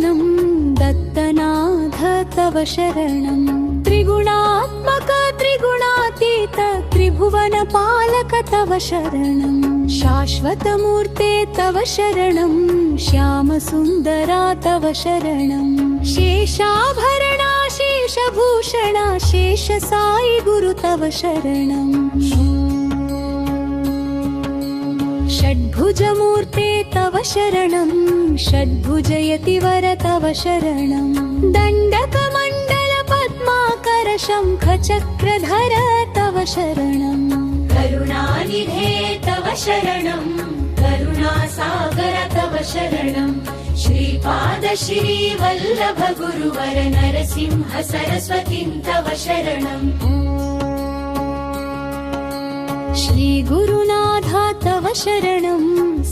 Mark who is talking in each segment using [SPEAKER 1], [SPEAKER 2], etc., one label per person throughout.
[SPEAKER 1] शरणं दत्तनाथ तव शरणं त्रिगुणात्मक त्रिगुणातीत त्रिभुवनपालक तव शरणं शाश्वतमूर्ते तव शरणं श्यामसुन्दरा तव शरणं शेषाभरणा शेषभूषणा शेषसाई गुरु तव शरणं षड्भुजमूर्ते तव शरणं षड्भुजयतिवर तव शरणं दण्डकमण्डलपद्माकर शङ्खचक्रधर तव शरणं करुणानिधे तव शरणं करुणासागर तव शरणं श्रीपाद श्रीवल्लभ गुरुवर नरसिंह सरस्वतीं तव शरणं श्रीगुरुनाथा तव शरणं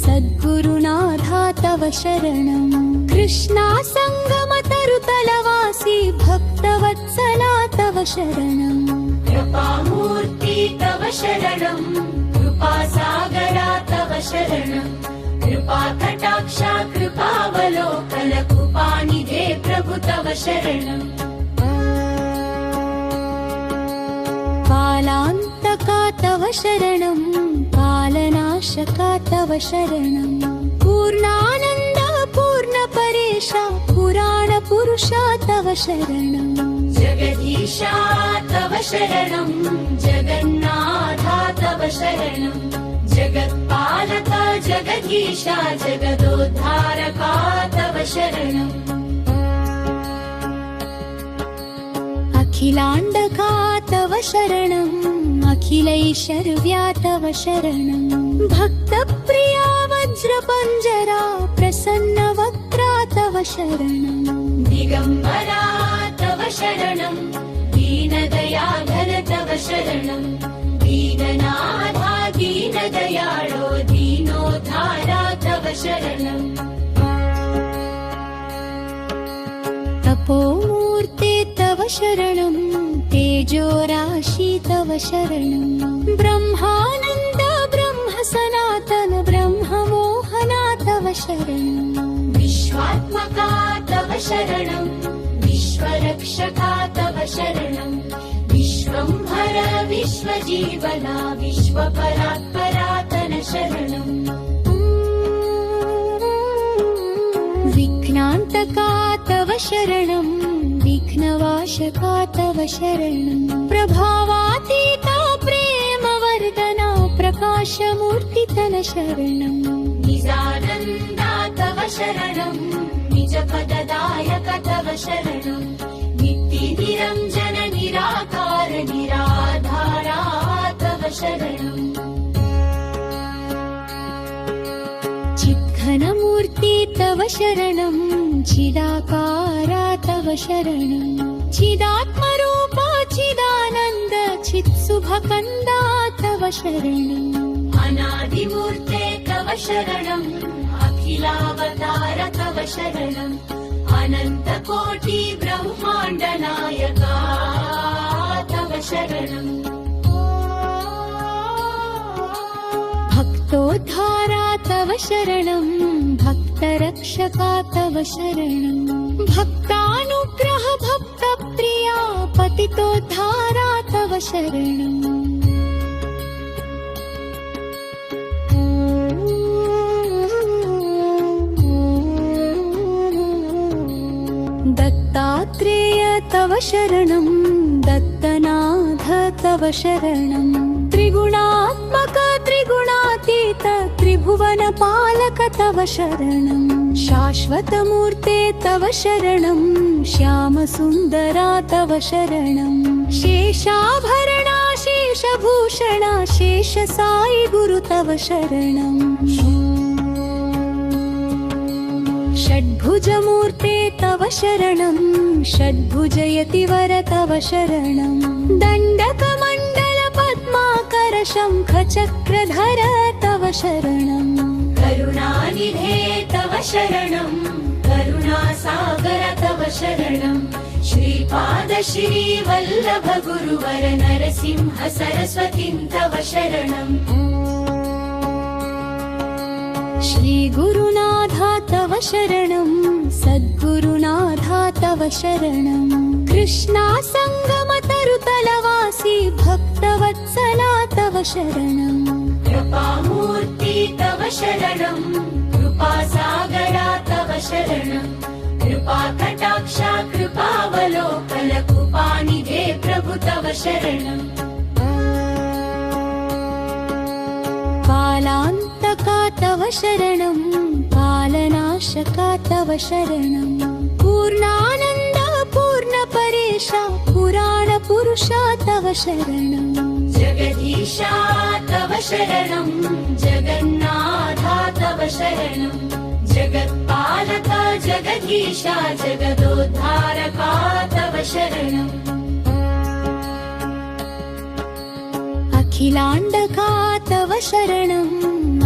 [SPEAKER 1] सद्गुरुनाथा तव शरणं कृष्णा संगमतरुतलवासी भक्तवत्सला तव शरणं कृपामूर्ति तव शरणं कृपासागरा तव शरणं कृपाकटाक्षा कृपावलोकन कृपानिधे प्रभु तव शरणं कालान्तका तव शरणं कालनाशका तव शरणं पूर्णानन्द पूर्णपरेशा पुराणपुरुषा तव शरणं जगदीशा तव शरणं जगन्नाथा तव शरणं जगत्पालका जगदीशा जगदोद्धारका तव शरणम् अखिलाण्डका तव शरणम् अखिलैश्वर्या तव शरणं भक्तप्रिया वज्रपञ्जरा प्रसन्नवक्त्रा तव शरणं दिगम्बरा तव शरणं दीनदयाधर तव शरणं दीननाथा दीनदयाळो दीनोद्धारा तव शरणं तपोमूर्ते तव शरणं तेजोराशि तव शरणं ब्रह्मानन्द ब्रह्मसनातन ब्रह्ममोहना तव शरणं विश्वात्मका तव शरणं विश्वरक्षका तव शरणं विश्वंभर विश्वजीवना विश्वपरात्परातन शरणं विघ्नान्तका तव शरणं विघ्नवाशका तव शरणं प्रभावातीता प्रेमवर्धना प्रकाशमूर्तितन शरणं निजानन्दा तव शरणं निजपददायक तव शरणं नित्यनिरञ्जन निराकार निराधारा तव शरणं चिद्घनमूर्ति तव शरणं चिदाकारा तव शरणं चिदात्मरूपा चिदानन्द चित्सुभकन्दा तव शरणं अनादिमूर्ते तव शरणं अखिलावतार तव शरणं अनन्तकोटि ब्रह्माण्ड नायका तव शरणं भक्तोद्धारा तव शरणं भक्तरक्षका तव शरणं भक्तानुग्रह भक्तप्रिया पतितोद्धारा तव शरणं दत्तात्रेय तव शरणं दत्तनाथ तव शरणं त्रिगुणात्मक त्रिगुणातीत त्रिभुवनपालक तव शरणं शाश्वतमूर्ते तव शरणं श्यामसुन्दरा तव शरणं शेषाभरणा शेषभूषणा शेषसाई गुरु तव शरणं षड्भुजमूर्ते तव शरणं षड्भुजयतिवर तव शरणं दण्डकमण्डलपद्माकर शङ्खचक्रधर तव शरणं करुणानिधे तव शरणं करुणासागर तव शरणं श्रीपाद श्रीवल्लभ गुरुवर नरसिंह सरस्वतीं तव शरणं श्रीगुरुनाथा तव शरणं सद्गुरु शरणम् कृष्णा सङ्गमतरुतलवासी भक्तवत्सला तव शरणम् कृपामूर्ति तव शरणम् कृपासागरा तव शरणम् कृपाकटाक्षा कृपावलोकन कृपानिधे प्रभु तव शरणम् कालान्तका तव शरणम् कालनाशका तव शरणम् पूर्णानन्द पूर्णपरेशा पुराणपुरुषा तव शरणम् जगदीशा तव शरणम् जगन्नाथा तव शरणम् जगत्पालका जगदीशा जगदोद्धारका तव शरणम् अखिलाण्डका तव शरणम्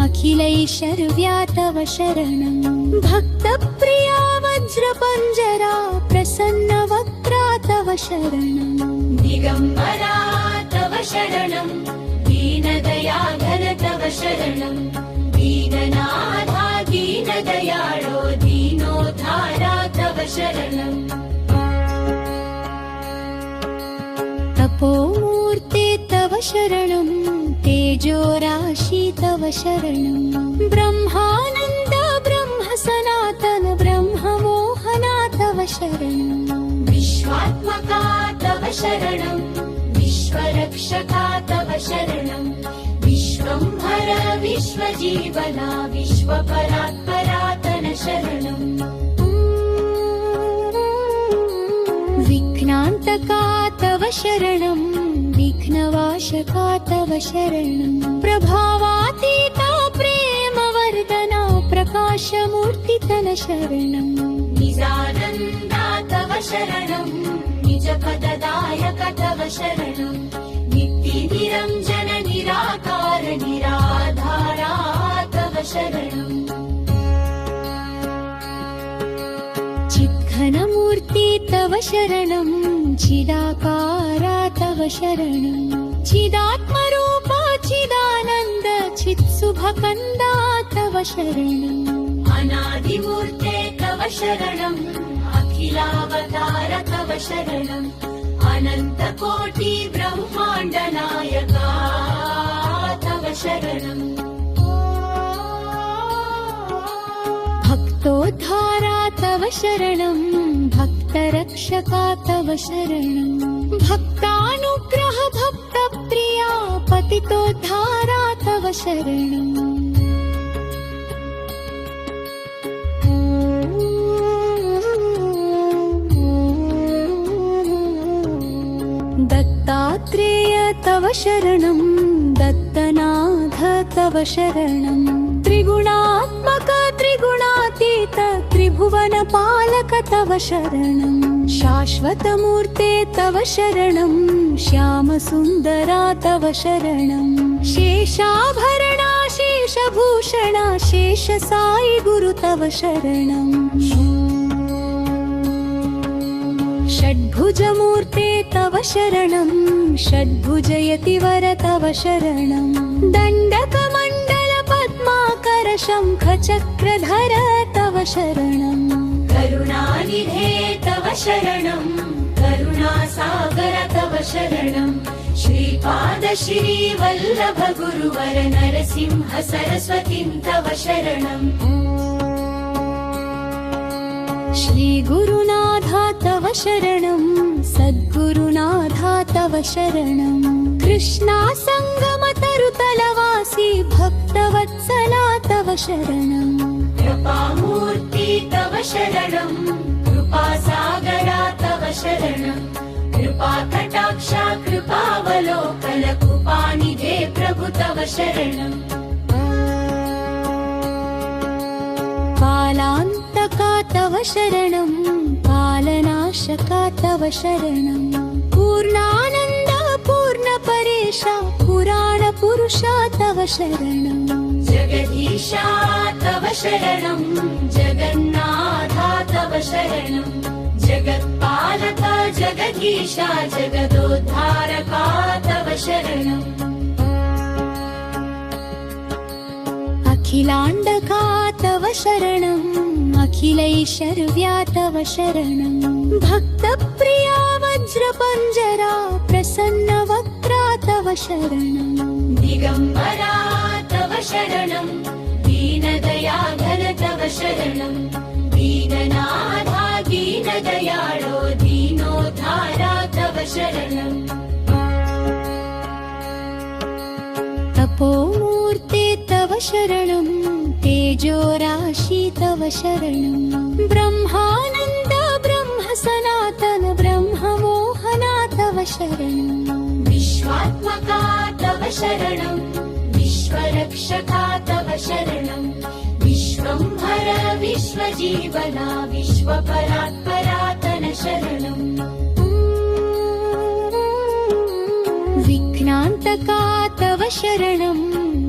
[SPEAKER 1] अखिलैश्वर्या तव शरणम् भक्तप्रिया वज्रपञ्जरा प्रसन्नवक्त्रा तव शरणम् दिगम्बरा तव शरणम् दीनदयाघन तव शरणम् दीननाथा दीनदयाळो दीनोद्धारा तव शरणम् तपोमूर्ते तव शरणम् तेजोराशि तव शरणम् ब्रह्मानन्द ब्रह्म सनातन ब्रह्ममोहना तव शरणम् विश्वात्मका तव शरणम् विश्वरक्षका तव शरणम् विश्वम्भर विश्वजीवना विश्वपरात्परातन शरणम् विघ्नान्तका तव शरणम् विघ्नवाशका तव शरणम् प्रभावातीता प्रेमवर्धना प्रकाशमूर्तितन शरणम् निजानन्दा तव शरणम् निजपददायक तव शरणम् नित्यनिरञ्जन निराकार निराधारा तव शरणम् चिद्घनमूर्ति तव शरणम् चिदाकारा तव शरणम् चिदात्मरूपा चिदानन्द चित्सुभकन्दा तव शरणम् अनादिमूर्ते तव शरणम् अखिलावतार तव शरणम् अनन्तकोटि ब्रह्माण्डनायका तव शरणम् भक्तोद्धारा तव शरणम् भक्तरक्षका तव शरणम् भक्तानुग्रह भक्तप्रिया पतितोद्धारा तव शरणम् दत्तात्रेय तव शरणम् दत्तनाथ तव शरणम् त्रिगुणात्मक त्रिगुणातीत त्रिभुवनपालक तव शरणम् शाश्वतमूर्ते तव शरणम् श्यामसुन्दरा तव शरणम् शेषाभरणा शेषभूषणा शेषसाई गुरु तव शरणम् षड्भुजमूर्ते तव शरणम् षड्भुजयतिवर तव शरणम् दण्डकमण्डल पद्माकर शङ्खचक्रधर तव शरणम् करुणानिधे तव शरणम् करुणासागर तव शरणम् श्रीपाद श्रीवल्लभ गुरुवर नरसिंह सरस्वतीं तव शरणम् श्रीगुरुनाथा तव शरणम् सद्गुरुनाथा तव शरणम् कृष्णा सङ्गमतरुतलवासी भक्तवत्सला तव शरणम् कृपामूर्ति तव शरणम् कृपासागरा तव शरणम् कृपाकटाक्षा कृपावलोकन कृपानिधे प्रभु तव शरणम् कालान्तका तव शरणम् कालनाशका तव शरणम् पूर्णानन्द पूर्णपरेशा पुराणपुरुषा तव शरणम् जगदीशा तव शरणम् जगन्नाथा तव शरणम् जगत्पालका जगदीशा जगदोद्धारका तव शरणम् अखिलाण्डका तव शरणम् अखिलैश्वर्या तव शरणम् भक्तप्रिया वज्रपञ्जरा प्रसन्नवक्त्रा तव शरणम् दिगम्बरा तव शरणम् दीनदयाधर तव शरणम् दीननाथा दीनदयाळो दीनोद्धारा तव शरणम् तपोमूर्ते तव शरणम् तेजोराशि तव शरणम् ब्रह्मानन्द ब्रह्म सनातन ब्रह्म मोहना तव शरणम् विश्वात्मका तव शरणम् विश्वरक्षका तव शरणम् विश्वम्भर विश्वजीवना विश्वपरात्परातन शरणम् विघ्नान्तका तव शरणम्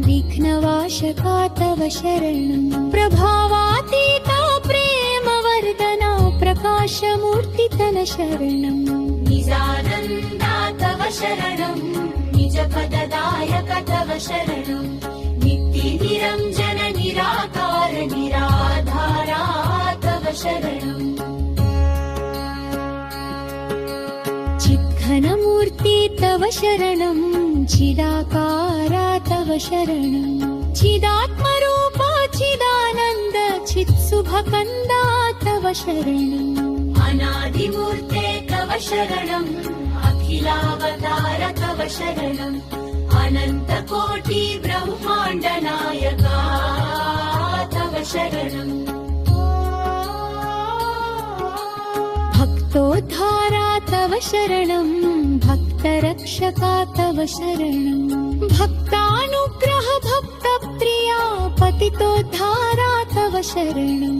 [SPEAKER 1] विघ्नवाशका तव शरणम् प्रभावातीता प्रेमवर्धना प्रकाशमूर्तितन शरणम् निजानन्दा तव शरणम् निजपददायक तव शरणम् नित्यनिरञ्जन निराकार निराधारा तव शरणम् चिद्घनमूर्ति तव शरणम् चिदाकारा तव शरणम् चिदात्मरूपा चिदानन्द चित्सुभकन्दा तव शरणम् अनादिमूर्ते तव शरणम् अखिलावतार तव शरणम् अनन्तकोटि ब्रह्माण्ड नायका तव शरणम् भक्तोद्धारा तव शरणम् भक्तरक्षका तव शरणम् भक्तानुग्रह भक्तप्रिया पतितोद्धारा तव शरणम्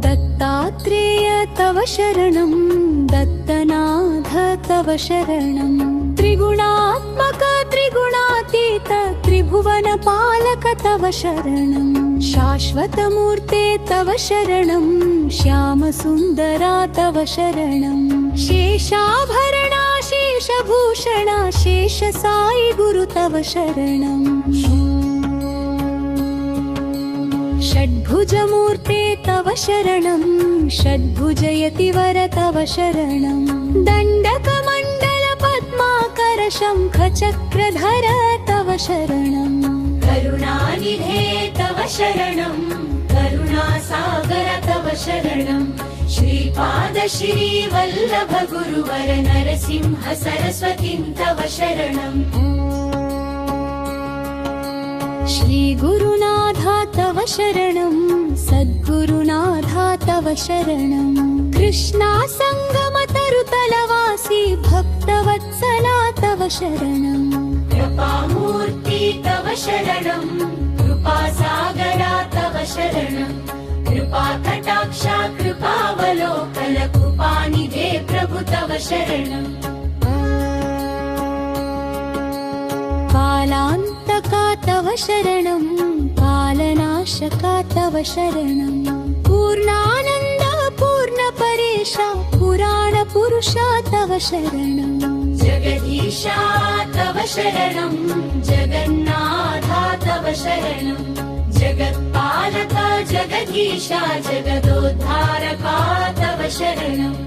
[SPEAKER 1] दत्तात्रेय तव शरणम् दत्तनाथ तव शरणम् त्रिगुणात्मक त्रिगुणातीत त्रिभुवनपालक तव शरणम् शाश्वतमूर्ते तव शरणम् श्यामसुन्दरा तव शरणम् शेषाभरणा शेषभूषणा शेषसाई गुरु तव शरणम् षड्भुजमूर्ते तव शरणम् षड्भुजयतिवर तव शरणम् दण्डकमण्डल पद्माकर शङ्खचक्रधर तव शरणम् करुणानिधे तव शरणम् करुणासागर तव शरणम् श्रीपाद श्रीवल्लभ गुरुवर नरसिंह सरस्वतीं तव शरणम् श्रीगुरुनाथा तव शरणम् सद्गुरुनाथा तव शरणम् कृष्णा सङ्गमतरुतलवासी भक्तवत्सला तव शरणम् कृपामूर्ति तव शरणम् कृपासागरा तव शरणम् कृपाकटाक्षा कृपावलोकन कृपानिधे प्रभु तव शरणम् कालान्तका तव शरणम् कालनाशका तव शरणम् पूर्णानन्द पूर्णपरेशा पुराणपुरुषा तव शरणम् जगदीशा तव शरणम् जगन्नाथा तव शरणम् जगत्पालका जगदीशा जगदोद्धारका तव शरणम्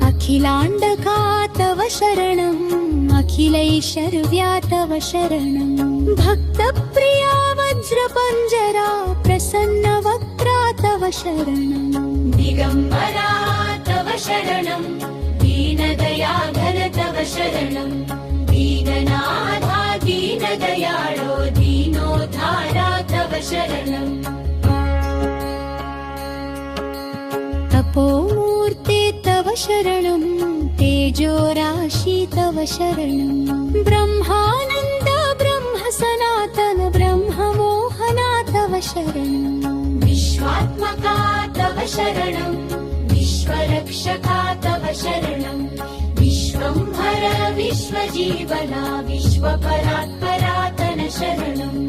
[SPEAKER 1] अखिलाण्डका तव शरणम् अखिलैश्वर्या तव शरणम् भक्तप्रिया वज्रपञ्जरा प्रसन्नवक्त्रा तव शरणम् दिगम्बरा तव शरणम् दीनदयाधर तव शरणम् दीननाथा दीनदयाळो दीनोद्धारा तव शरणम् तपोमूर्ते तव शरणम् तेजोराशि तव शरणम् ब्रह्मानन्द ब्रह्म सनातन ब्रह्म मोहना तव शरणम् विश्वात्मका तव शरणम् विश्वरक्षका तव शरणम् विश्वम्भर विश्वजीवना विश्वपरात्परातन शरणम्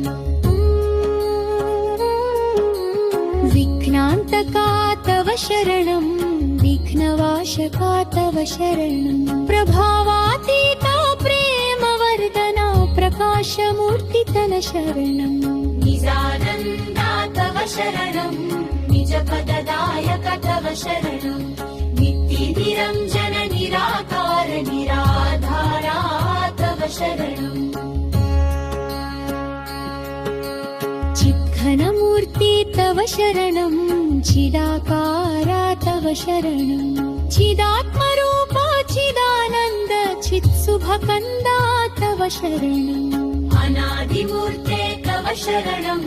[SPEAKER 1] विघ्नान्त विघ्नान्तका तव शरणं विघ्नवाशका तव शरणं प्रभावातीता प्रेमवर्धना प्रकाशमूर्तितन शरणं निजानन्दा तव शरणं निजपददायक तव शरणं नित्यनिरञ्जन निराकार निराधारा तव शरणं चिद्घनमूर्ति तव शरणं चिदाकारा तव शरणं चिदात्मरूपा चिदानन्द चित्सुभकन्दा तव शरणं अनादिमूर्ते तव शरणं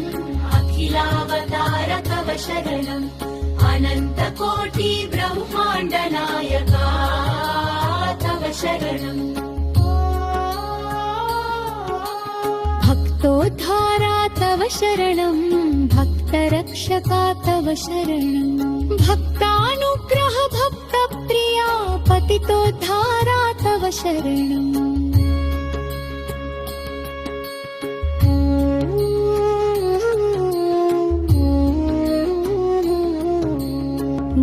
[SPEAKER 1] अखिलावतार तव शरणं अनन्तकोटि ब्रह्माण्ड नायका तव शरणं भक्तोद्धारा तव शरणं भक्तरक्षका तव शरणं भक्तानुग्रह भक्तप्रिया पतितोद्धारा तव शरणं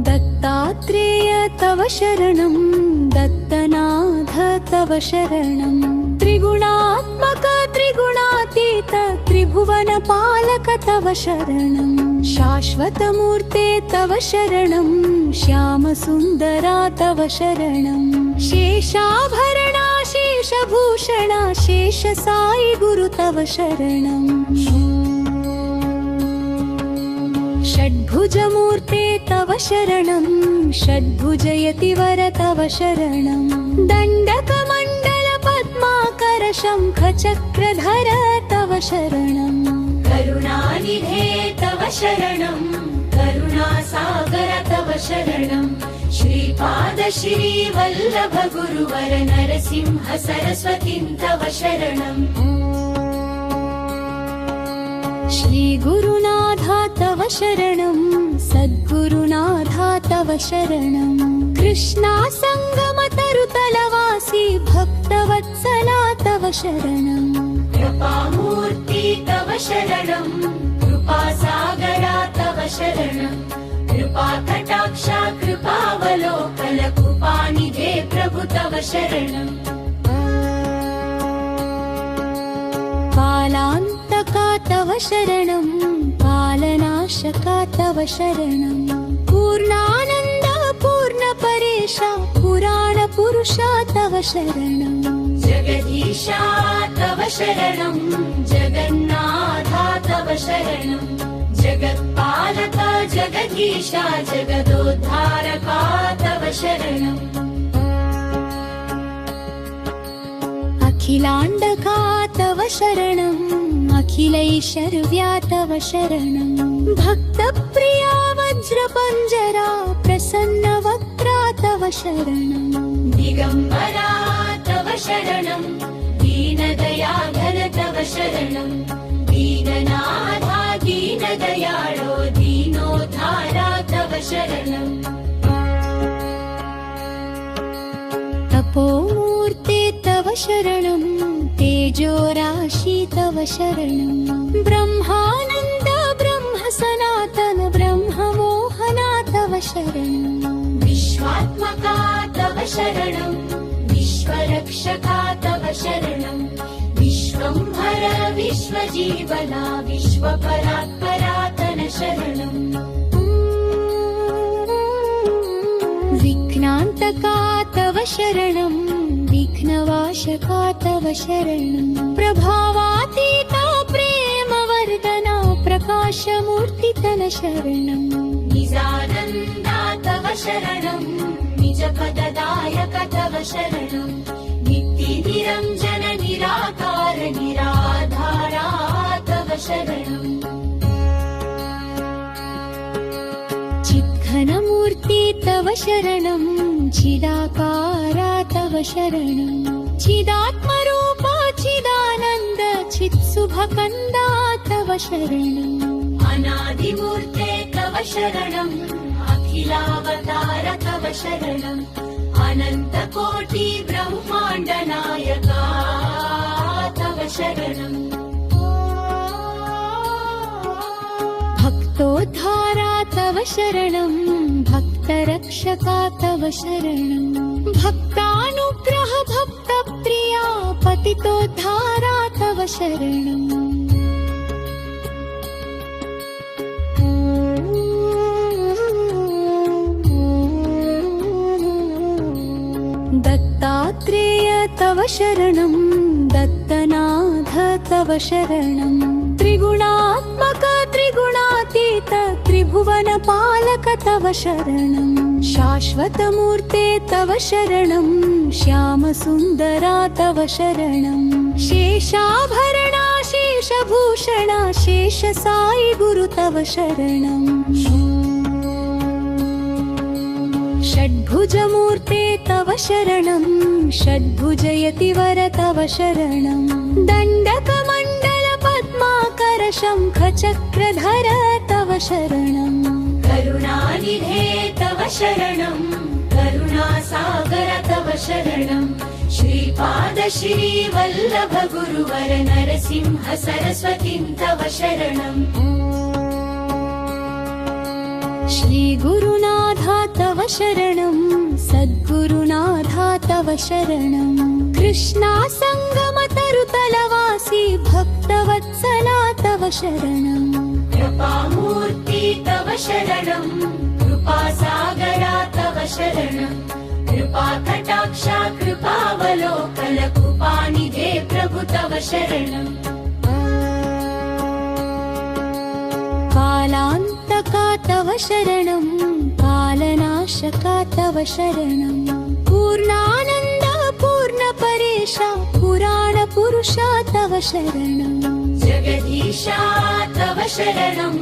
[SPEAKER 1] दत्तात्रेय तव शरणं दत्तनाथ तव शरणं त्रिगुणात्मक त्रिगुणातीत त्रिभुवनपालक तव शरणं शाश्वतमूर्ते तव शरणं श्यामसुन्दरा तव शरणं शेषाभरणा शेषभूषणा शेषसाई गुरु तव शरणं षड्भुजमूर्ते तव शरणं षड्भुजयतिवर तव शरणं दण्डकमण्डल पद्माकर शङ्खचक्रधर तव शरणं करुणानिधे तव शरणं करुणासागर तव शरणं श्रीपाद श्रीवल्लभ गुरुवर नरसिंह सरस्वतीं तव शरणं श्रीगुरुनाथा तव शरणं सद्गुरुनाथा तव शरणं कृष्णा सङ्गमतरुतलवासी भक्तवत्सला तव शरणं कृपामूर्ति तव शरणं कृपासागरा तव शरणं कृपाकटाक्षा कृपावलोकन कृपानिधे प्रभु तव शरणं कालान्तका तव शरणं कालनाशका तव शरणं पूर्णानन्द पूर्णपरेशा पुराणपुरुषा तव शरणं जगदीशा तव शरणं जगन्नाथा तव शरणं जगत्पालका जगदीशा जगदोद्धारका तव शरणं अखिलाण्डका तव शरणं अखिलैश्वर्या तव शरणं भक्तप्रिया वज्रपञ्जरा प्रसन्नवक्त्रा तव शरणं दिगम्बरा तव शरणं दीनदयाघन तव शरणं दीननाथा दीनदयाळो दीनोद्धारा तव शरणं तपोमूर्ते तव शरणं तेजोराशि तव शरणं ब्रह्मानन्द ब्रह्म सनातन ब्रह्ममोहना तव शरणं विश्वात्मका तव शरणं विश्वरक्षका तव शरणं विश्वंभर विश्वजीवना विश्वपरात्परातन शरणं विघ्नान्तका तव शरणं विघ्नवाशका तव शरणं प्रभावातीता प्रेमवर्धना प्रकाशमूर्तितन शरणं निजानन्दा तव शरणं निजपददायक तव शरणं नित्यनिरञ्जन निराकार निराधारा तव शरणं चिद्घनमूर्ति तव शरणं चिदाकारा तव शरणं चिदात्मरूपा चिदानन्द चित्सुभकन्दा तव शरणं अनादिमूर्ते तव शरणं अखिलावतार तव शरणं अनन्तकोटि ब्रह्माण्ड नायका तव शरणं भक्तोद्धारा तव शरणं भक्तरक्षका तव शरणं भक्तानुग्रह भक्तप्रिया पतितोद्धारा तव शरणम् दत्तात्रेय तव शरणं दत्तनाथ तव शरणं त्रिगुणात्मक त्रिगुणातीत त्रिभुवनपालक तव शरणं शाश्वतमूर्ते तव शरणं श्यामसुन्दरा तव शरणं शेषाभरणा शेषभूषणा शेषसाई गुरु तव शरणं षड्भुजमूर्ते तव शरणं षड्भुजयतिवर तव शरणं दण्डकमण्डल पद्माकर शङ्खचक्रधर तव शरणं करुणानिधे तव शरणं करुणासागर तव शरणं श्रीपाद श्रीवल्लभ गुरुवर नरसिंह सरस्वतीं तव शरणं श्रीगुरुनाथा तव शरणं सद्गुरुनाथा तव शरणं कृष्णा संगम तरुतलवासी भक्तवत्सला तव शरणं कृपामूर्ति तव शरणं कृपासागरा तव शरणं कृपाकटाक्षा कृपावलोकन कृपानिधे प्रभु तव शरणं कालान्तका तव शरणं कालनाशका तव शरणं पूर्णानन्द पूर्णपरेशा पुराणपुरुषा तव शरणं जगदीशा तव शरणं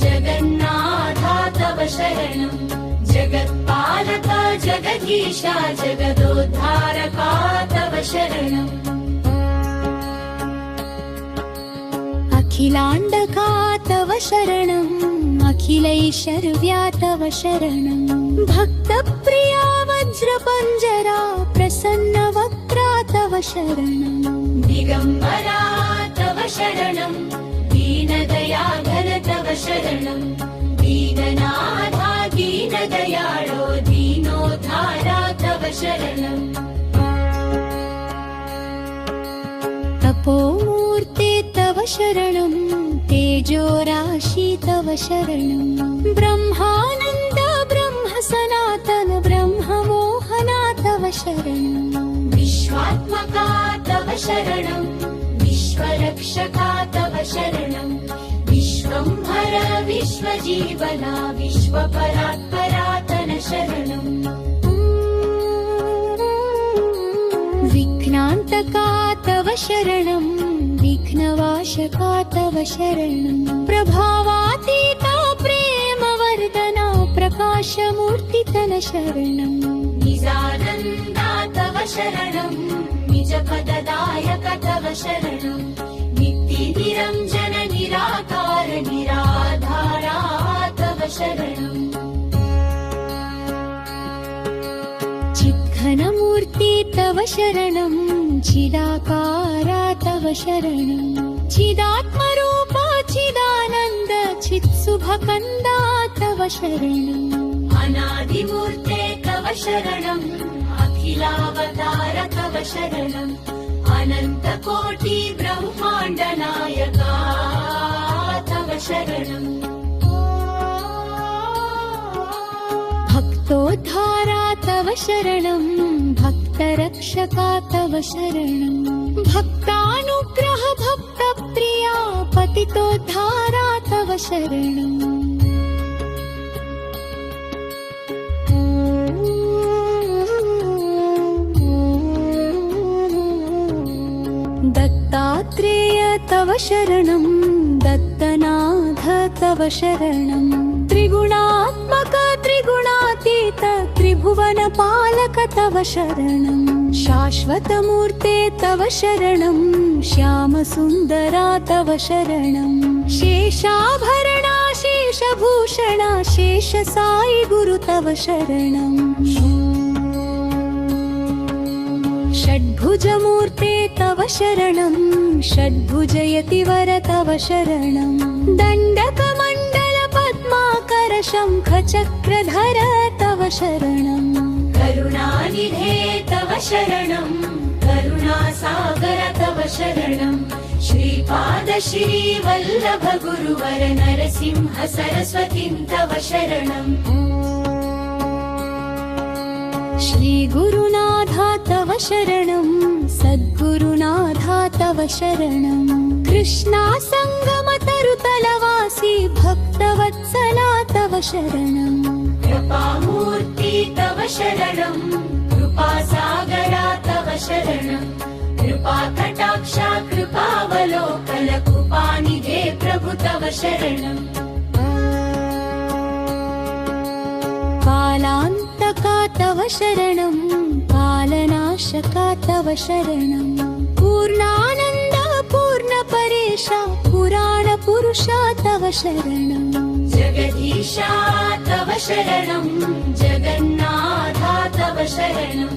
[SPEAKER 1] जगन्नाथा तव शरणं जगत्पालका जगदीशा जगदोद्धारका तव शरणम् अखिलाण्डका तव शरणं अखिलैश्वर्या तव शरणं भक्तप्रिया वज्रपञ्जरा प्रसन्नवक्त्रा तव शरणं दिगम्बरा तव शरणं दीनदयाघन तव शरणं दीननाथा दीनदयाळो दीनोद्धारा तव शरणं तपोमूर्ते तव शरणं तेजोराशि तव शरणं ब्रह्मानन्द ब्रह्म सनातन ब्रह्ममोहना तव शरणं विश्वात्मका तव शरणं विश्वरक्षका तव शरणं विश्वंभर विश्वजीवना विश्वपरात्परातन शरणं विघ्नान्तका तव शरणं विघ्नवाशका तव शरणं प्रभावातीता प्रेमवर्धना प्रकाशमूर्तितन शरणं निजानन्दा तव शरणं निजपददायक तव शरणं नित्यनिरञ्जन निराकार निराधारा तव शरणं चिद्घनमूर्ति तव शरणं चिदाकारा तव शरणं चिदात्मरूपा चिदानन्द चित्सुभकन्दा तव शरणं अनादिमूर्ते तव शरणं अखिलावतार तव शरणं अनन्तकोटि ब्रह्माण्ड नायका तव शरणं भक्तोद्धारा तव शरणं भक्तरक्षका तव शरणं भक्तानुग्रह भक्तप्रिया पतितोद्धारा तव शरणं दत्तात्रेय तव शरणं दत्तनाथ तव शरणं त्रिगुणात्मक त्रिगुणातीत त्रिभुवनपालक तव शरणं शाश्वतमूर्ते तव शरणं श्यामसुन्दरा तव शरणं शेषाभरणा शेषभूषणा शेषसाई गुरु तव शरणं षड्भुजमूर्ते तव शरणं षड्भुजयतिवर तव शरणं दण्डकमण्डल पद्माकर शङ्खचक्रधर तव शरणम्
[SPEAKER 2] करुणानिधे तव शरणं करुणासागर तव शरणं श्रीपाद श्रीवल्लभ गुरुवर नरसिंह सरस्वतीं तव शरणम्
[SPEAKER 1] श्रीगुरुनाथा तव शरणं सद्गुरुनाथा तव शरणं कृष्णा सङ्गमतरुतलवासी भक्तवत्सला तव शरणम्
[SPEAKER 2] कृपामूर्ति तव शरणं कृपासागरा तव शरणं कृपाकटाक्षा कृपावलोकन कृपानिधे प्रभु तव शरणम्
[SPEAKER 1] कालान्तका तव शरणं कालनाशका तव शरणं पूर्णानन्द पूर्णपरेशा पुराणपुरुषा तव शरणम्
[SPEAKER 2] जगदीशा तव शरणं जगन्नाथा तव शरणं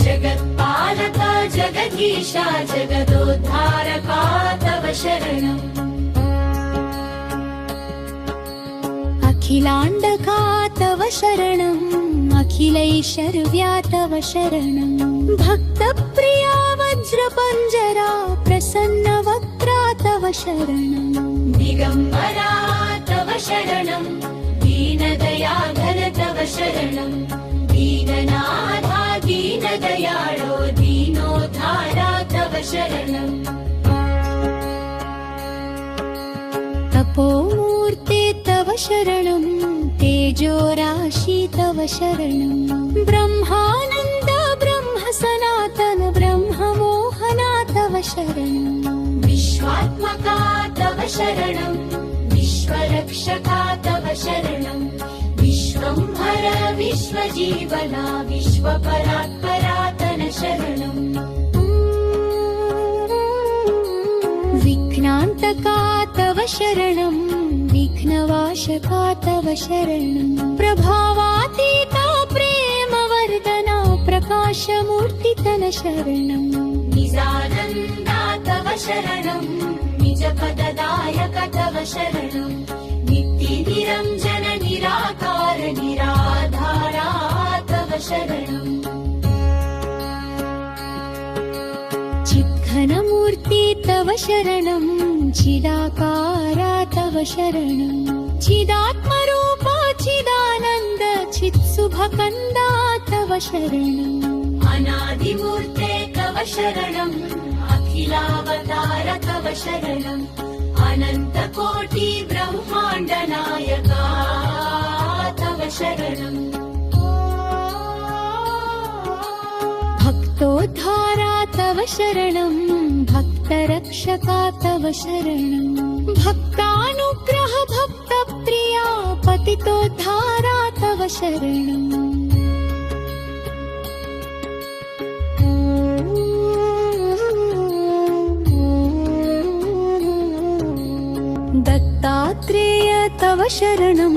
[SPEAKER 2] जगत्पालक जगदीशा जगदोद्धारका तव शरणम्
[SPEAKER 1] अखिलाण्डका तव शरणम् अखिलैश्वर्या तव शरणम् भक्तप्रिया वज्रपञ्जरा प्रसन्नवक्त्रा तव शरणम्
[SPEAKER 2] दिगम्बरा तव शरणं दीनदयाधर तव शरणं दीननाथा दीनदयाळो दीनोद्धारा तव शरणम्
[SPEAKER 1] तपोमूर्ते तव शरणं तेजोराशि तव शरणं ब्रह्मानन्द ब्रह्म सनातन ब्रह्ममोहना तव शरणम्
[SPEAKER 2] विश्वात्मका तव शरणं विश्वरक्षका तव शरणं विश्वंभर विश्वजीवना विश्वपरात्परातन शरणम्
[SPEAKER 1] विघ्नान्तका तव शरणं विघ्नवाशका तव शरणं प्रभावातीता प्रेमवर्धना प्रकाशमूर्तितन शरणम्
[SPEAKER 2] निजानन्दा तव शरणं निजपददायक तव शरणं नित्यनिरञ्जन निराकार निराधारा तव शरणम्
[SPEAKER 1] चिद्घनमूर्ति तव शरणं चिदाकारा तव शरणं चिदात्मरूपा चिदानन्द चित्सुभकन्दा तव शरणम्
[SPEAKER 2] अनादिमूर्ते तव शरणम् अखिलावतार तव शरणम् अनन्तकोटि ब्रह्माण्ड नायका तव शरणम्
[SPEAKER 1] भक्तोद्धारा तव शरणं भक्तरक्षका तव शरणं भक्तानुग्रह भक्तप्रिया पतितोद्धारा तव शरणम् दत्तात्रेय तव शरणं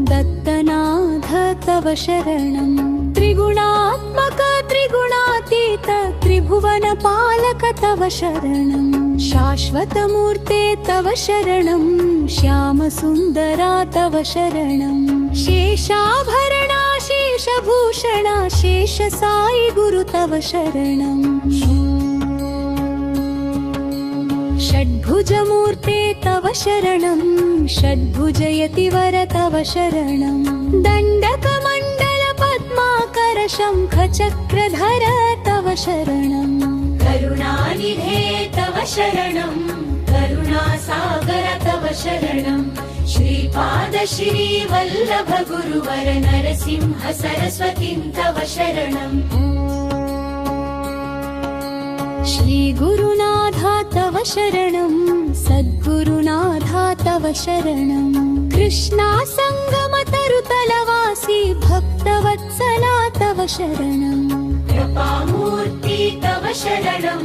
[SPEAKER 1] दत्तनाथ तव शरणं त्रिगुणात्मक त्रिगुणातीत त्रिभुवनपालक तव शरणं शाश्वतमूर्ते तव शरणं श्यामसुन्दरा तव शरणं शेषाभरणा शेषभूषणा शेषसाई गुरु तव शरणम् षड्भुजमूर्ते तव शरणं षड्भुजयतिवर तव शरणं दण्डकमण्डल पद्माकर शङ्खचक्रधर तव शरणम्
[SPEAKER 2] करुणानिधे तव शरणं करुणासागर तव शरणं श्रीपाद श्रीवल्लभ गुरुवर नरसिंह सरस्वतीं तव शरणम्
[SPEAKER 1] श्रीगुरुनाथा तव शरणं सद्गुरुनाथा तव शरणं कृष्णा सङ्गमतरुतलवासी भक्तवत्सला तव शरणम्
[SPEAKER 2] कृपामूर्ति तव शरणं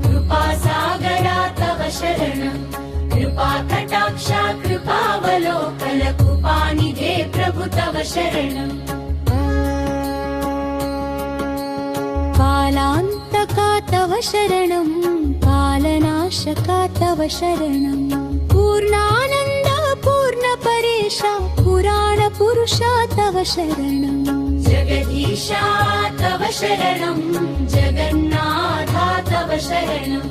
[SPEAKER 2] कृपासागरा तव शरणं कृपाकटाक्षा कृपावलोकन कृपानिधे प्रभु तव शरणम्
[SPEAKER 1] कालान्तका तव शरणं कालनाशका तव शरणं पूर्णानन्द पूर्णपरेश परेशा पुराणपुरुषा तव शरणम्
[SPEAKER 2] जगदीशा तव शरणं जगन्नाथा तव शरणं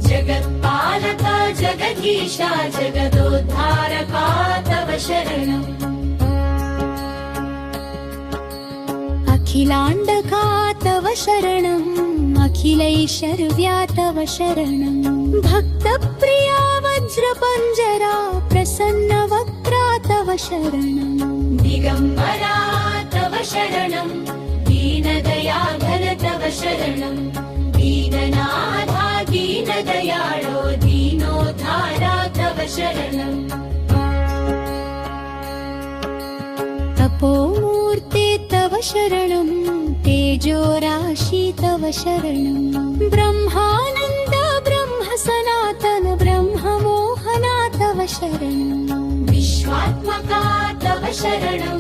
[SPEAKER 2] जगत्पालका जगदीशा जगदोद्धारका तव शरणम्
[SPEAKER 1] अखिलाण्डका तव शरणम् अखिलैश्वर्या तव शरणम् भक्तप्रिया वज्रपञ्जरा प्रसन्नवक्त्रा तव शरणम्
[SPEAKER 2] दिगम्बरा तव शरणं दीनदयाघन तव शरणं दीननाथा दीनदयाळो दीनोद्धारा तव शरणम्
[SPEAKER 1] तपोमूर्ते तव शरणम् तेजोराशि तव शरणम् ब्रह्मानन्द ब्रह्म सनातन ब्रह्ममोहना तव शरणम्
[SPEAKER 2] विश्वात्मका तव शरणं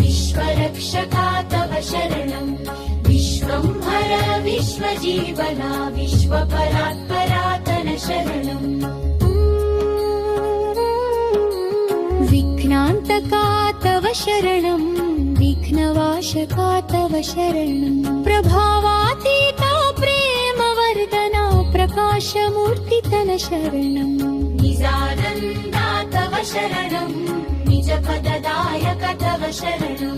[SPEAKER 2] विश्वरक्षका तव शरणं विश्वंभर विश्वजीवना विश्वपरात्परातन शरणम्
[SPEAKER 1] विघ्नान्तका तव शरणम् विघ्नवाशका तव शरणम् प्रभावातीता प्रेमवर्धना प्रकाशमूर्तितन शरणम्
[SPEAKER 2] निजानन्दा तव शरणं निजपददायक तव शरणं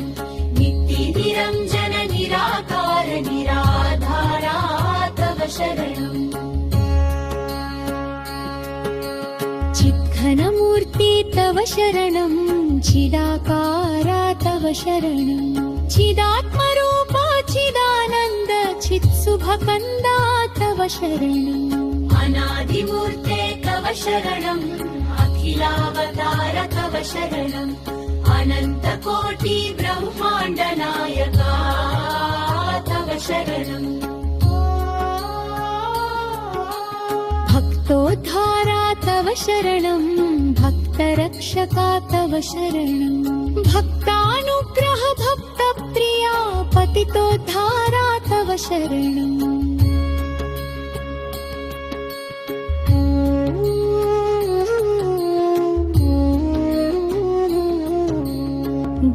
[SPEAKER 2] नित्यनिरञ्जन निराकार निराधारा तव शरणम्
[SPEAKER 1] चिद्घनमूर्ति तव शरणम् चिदाकारा तव शरणम् चिदात्मरूपा चिदानन्द चित्सुभकन्दा तव शरणम्
[SPEAKER 2] अनादिमूर्ते तव शरणम् अखिलावतार तव शरणम् अनन्तकोटि ब्रह्माण्ड नायका तव शरणम्
[SPEAKER 1] भक्तोद्धारा तव शरणम् भक्तरक्षका तव शरणम् भक्तानुग्रह भक्तप्रिया पतितोद्धारा तव शरणम्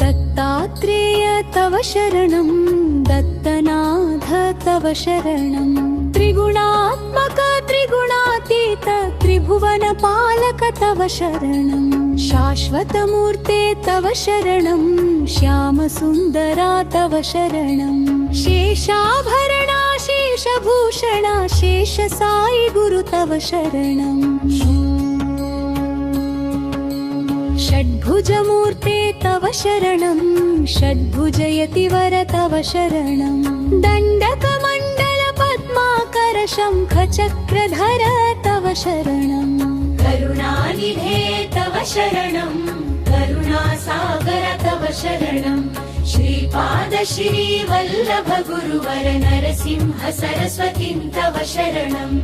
[SPEAKER 1] दत्तात्रेय तव शरणम् दत्तनाथ तव शरणम् त्रिगुणात्मक त्रिगुणातीत त्रिभुवनपालक तव शरणम् शाश्वतमूर्ते तव शरणम् श्यामसुन्दरा तव शरणम् शेषाभरणा शेषभूषणा शेषसाई गुरु तव शरणम् षड्भुजमूर्ते तव शरणम् षड्भुजयतिवर तव शरणम् दण्डकमण्डल पद्माकर शङ्खचक्रधर तव शरणम्
[SPEAKER 2] करुणानिधे तव शरणं करुणासागर तव शरणं श्रीपाद श्रीवल्लभ गुरुवर नरसिंह सरस्वतीं तव शरणम्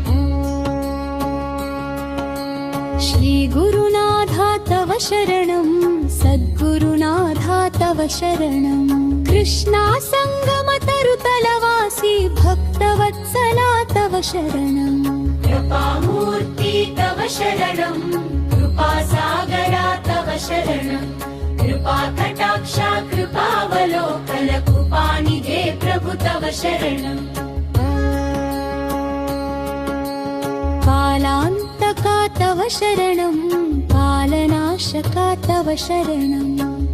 [SPEAKER 1] श्रीगुरुनाथा तव शरणम् सद्गुरुनाथा तव शरणम् कृष्णा सङ्गमतरुतलवासी भक्तवत्सला तव शरणम्
[SPEAKER 2] कृपामूर्ति तव शरणं कृपासागरा तव शरणं कृपाकटाक्षा कृपावलोकन कृपानिधे प्रभु तव शरणम्
[SPEAKER 1] कालान्तका तव शरणम् कालनाशका तव शरणम्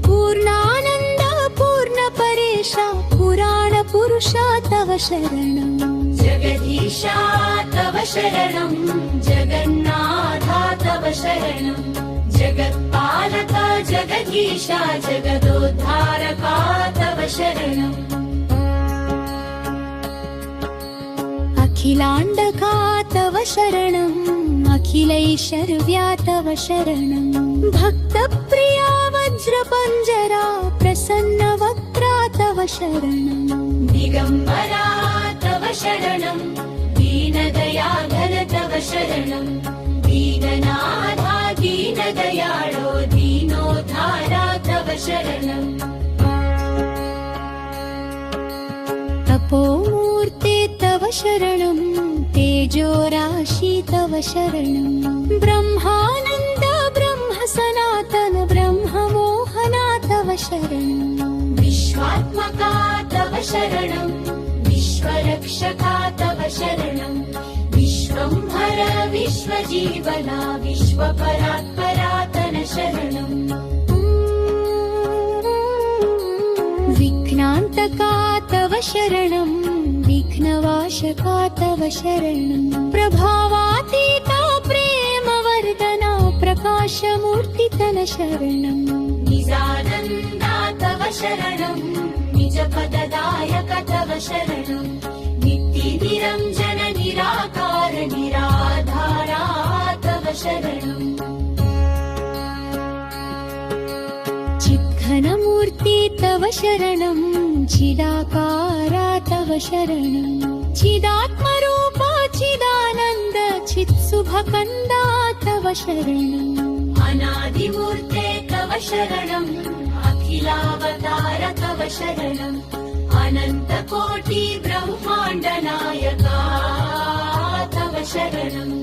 [SPEAKER 1] पूर्णानन्द पूर्णपरेशा पुराणपुरुषा तव शरणम्
[SPEAKER 2] जगदीशा तव शरणं जगन्नाथा तव शरणं जगत्पालका जगदीशा जगदोद्धारका तव शरणम्
[SPEAKER 1] अखिलाण्डका तव शरणम् अखिलैश्वर्या तव शरणम् भक्तप्रिया वज्रपञ्जरा प्रसन्नवक्त्रा तव शरणम्
[SPEAKER 2] दिगम्बरा तव शरणं दीनदयाघन तव शरणं दीननाथा दीनदयाळो दीनोद्धारा तव शरणम्
[SPEAKER 1] तपोमूर्ते तव शरणम् तेजोराशि तव शरणम् ब्रह्मानन्द ब्रह्म सनातन ब्रह्ममो शरणम्
[SPEAKER 2] विश्वात्मका तव शरणं विश्वरक्षका तव शरणं विश्वंभर विश्वजीवना विश्वपरात्परातन शरणम्
[SPEAKER 1] विघ्नान्तका तव शरणं विघ्नवाशका तव शरणं प्रभावातीता प्रेमवर्धना प्रकाशमूर्तितन शरणम्
[SPEAKER 2] निजानन्दा तव शरणं निजपददायक तव शरणं नित्यनिरञ्जन निराकार निराधारा तव शरणम्
[SPEAKER 1] चिद्घनमूर्ति तव शरणं चिदाकारा तव शरणं चिदात्मरूपा चिदानन्द चित्सुभकन्दा तव शरणम्
[SPEAKER 2] अनादिमूर्ते तव शरणम् अखिलावतार तव शरणम् अनन्तकोटि ब्रह्माण्ड नायका तव शरणम्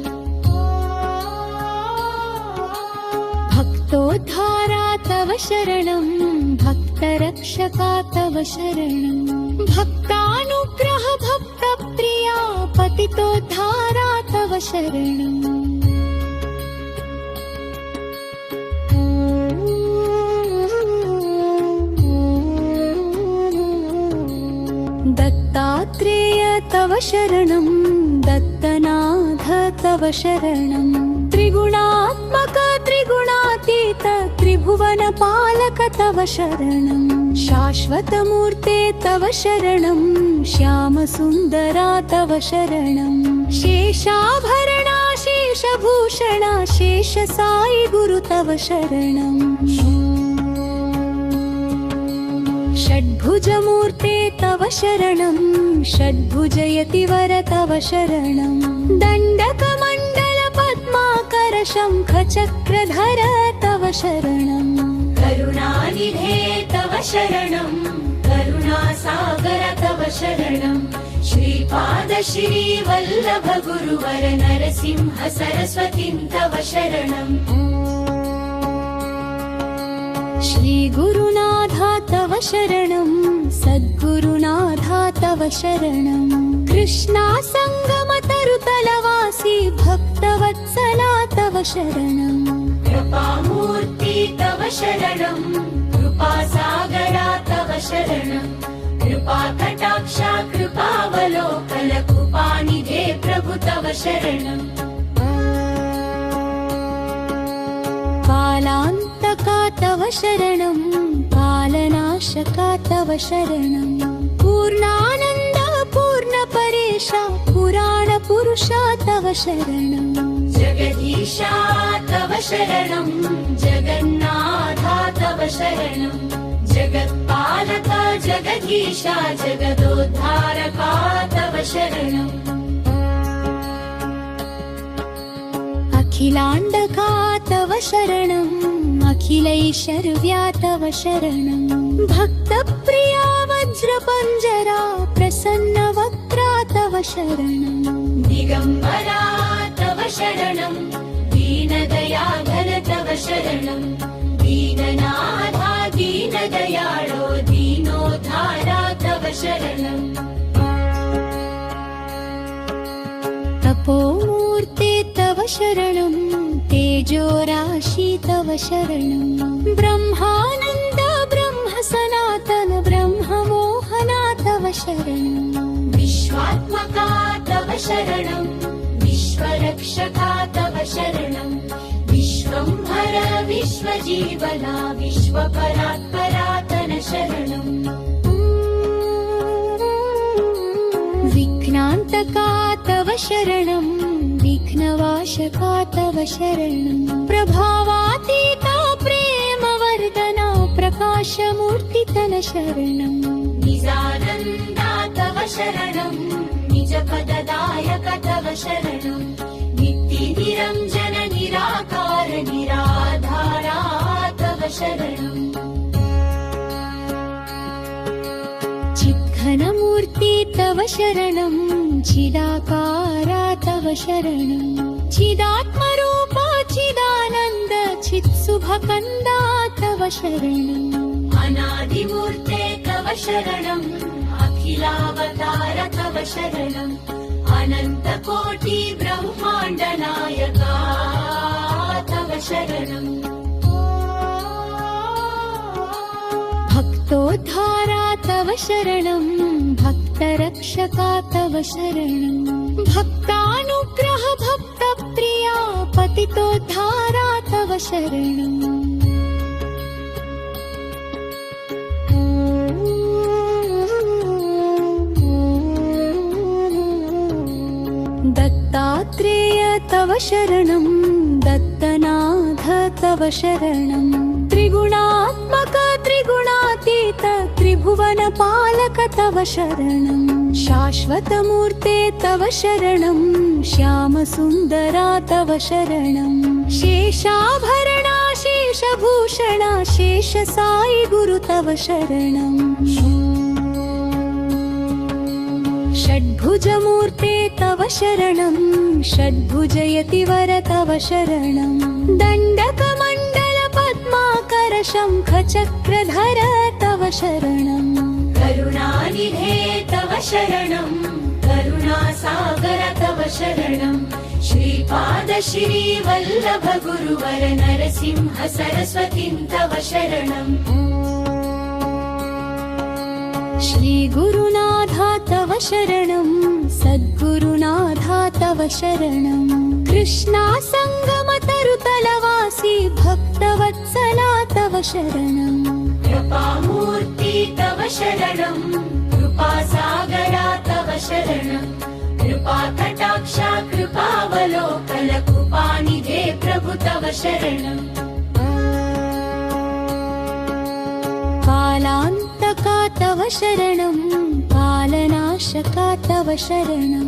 [SPEAKER 1] भक्तोद्धारा तव शरणं भक्तरक्षका तव शरणं भक्तानुग्रह भक्तप्रिया पतितोद्धारा तव शरणम् दत्तात्रेय तव शरणं दत्तनाथ तव शरणं त्रिगुणात्मक त्रिगुणातीत त्रिभुवनपालक तव शरणं शाश्वतमूर्ते तव शरणं श्यामसुन्दरा तव शरणं शेषाभरणा शेषभूषणा शेषसाई गुरु तव शरणम् षड्भुजमूर्ते तव शरणं षड्भुजयतिवर तव शरणं दण्डकमण्डल पद्माकर शङ्खचक्रधर तव शरणम्
[SPEAKER 2] करुणानिधे तव शरणं करुणासागर तव शरणं श्रीपाद श्रीवल्लभ गुरुवर नरसिंह सरस्वतीं तव शरणम्
[SPEAKER 1] श्रीगुरुनाथा तव शरणं सद्गुरुनाथा तव शरणं कृष्णा सङ्गमतरुतलवासी भक्तवत्सला तव शरणम्
[SPEAKER 2] कृपामूर्ति तव शरणं कृपासागरा तव शरणं कृपाकटाक्षा कृपावलोकन कृपानिधे प्रभु तव शरणम्
[SPEAKER 1] कालान्तका तव शरणं कालनाशका तव शरणं पूर्णानन्द पूर्णपरेशा पुराणपुरुषा तव शरणम्
[SPEAKER 2] जगदीशा तव शरणं जगन्नाथा तव शरणं जगत्पालका जगदीशा जगदोद्धारका तव शरणम्
[SPEAKER 1] अखिलाण्डका तव शरणम् अखिलैश्वर्या तव शरणं भक्तप्रिया वज्रपञ्जरा प्रसन्नवक्त्रा तव शरणम्
[SPEAKER 2] दिगम्बरा तव शरणं दीनदयाधर तव शरणं दीननाथा दीनदयाळो दीनोद्धारा तव शरणम्
[SPEAKER 1] तपोमूर्ते तव शरणं तेजोराशि तव शरणं ब्रह्मानन्द ब्रह्म सनातन ब्रह्ममोहना तव शरणं
[SPEAKER 2] विश्वात्मका तव शरणं विश्वरक्षका तव शरणं विश्वंभर विश्वजीवना विश्वपरात्परातन शरणम्
[SPEAKER 1] विघ्नान्तका तव शरणं विघ्नवाशका तव शरणं प्रभावातीता प्रेमवर्धना प्रकाशमूर्तितन शरणम्
[SPEAKER 2] निजानन्दा तव शरणं निजपददायक तव शरणं नित्यनिरञ्जन निराकार निराधारा तव शरणम्
[SPEAKER 1] चिद्घनमूर्ति तव शरणं चिदाकारा तव शरणं चिदात्मरूपा चिदानन्द चित्सुभकन्दा तव शरणम्
[SPEAKER 2] अनादिमूर्ते तव शरणम् अखिलावतार तव शरणम् अनन्तकोटि ब्रह्माण्डनायका तव शरणम्
[SPEAKER 1] भक्तोद्धारा तव शरणं भक्तरक्षका तव शरणं भक्तानुग्रह भक्तप्रिया पतितोद्धारा तव शरणम् दत्तात्रेय तव शरणं दत्तनाथ तव शरणं त्रिगुणात्मक त्रिगुणातीत त्रिभुवनपालक तव शरणं शाश्वतमूर्ते तव शरणं श्यामसुन्दरा तव शरणं शेषाभरणा शेषभूषणा शेषसाई गुरु तव शरणं षड्भुजमूर्ते तव शरणं षड्भुजयतिवर तव शरणं दण्डकमण्डल पद्माकर शङ्खचक्रधर तव शरणं
[SPEAKER 2] करुणानिधे तव शरणम् करुणासागर तव शरणम् श्रीपाद श्रीवल्लभ गुरुवर नरसिंह सरस्वतीं तव शरणम्
[SPEAKER 1] श्रीगुरुनाथा तव शरणं सद्गुरुनाथा तव शरणं कृष्णा सङ्गमतरुतलवासी भक्तवत्सला तव शरणं
[SPEAKER 2] कृपामूर्ति तव शरणम् कृपासागरा तव शरणम् कृपाकटाक्षा कृपावलोकन कृपानिधे प्रभु तव शरणम्
[SPEAKER 1] कालान्तका तव शरणं कालनाशका तव शरणं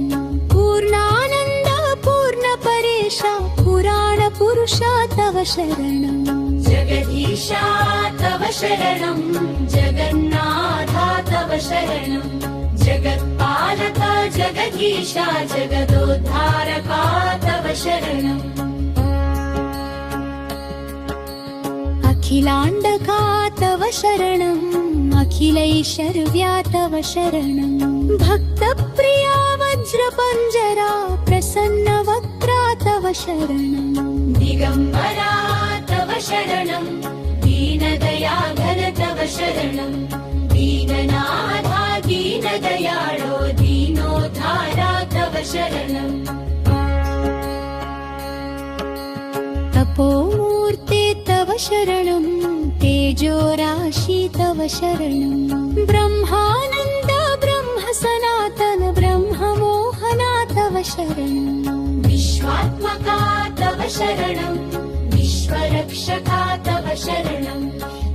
[SPEAKER 1] पूर्णानन्द पूर्णपरेशा पुराणपुरुषा तव शरणं
[SPEAKER 2] जगदीशा तव शरणम् जगन्नाथा तव शरणम् जगत्पालका जगदीशा जगदोद्धारका तव शरणम्
[SPEAKER 1] अखिलाण्डका तव शरणम् अखिलैश्वर्या तव शरणं भक्तप्रिया वज्रपञ्जरा प्रसन्नवक्त्रा तव शरणं
[SPEAKER 2] दिगम्बरा तव शरणम् दीनदयाघन तव शरणम् दीननाथा दीनदयाळो दीनोद्धारा तव शरणम्
[SPEAKER 1] तपोमूर्ते तव शरणं तेजोराशि तव शरणं ब्रह्मानन्द ब्रह्म सनातन ब्रह्ममोहना तव शरणं
[SPEAKER 2] विश्वात्मका तव शरणम् विश्वरक्षका तव शरणम्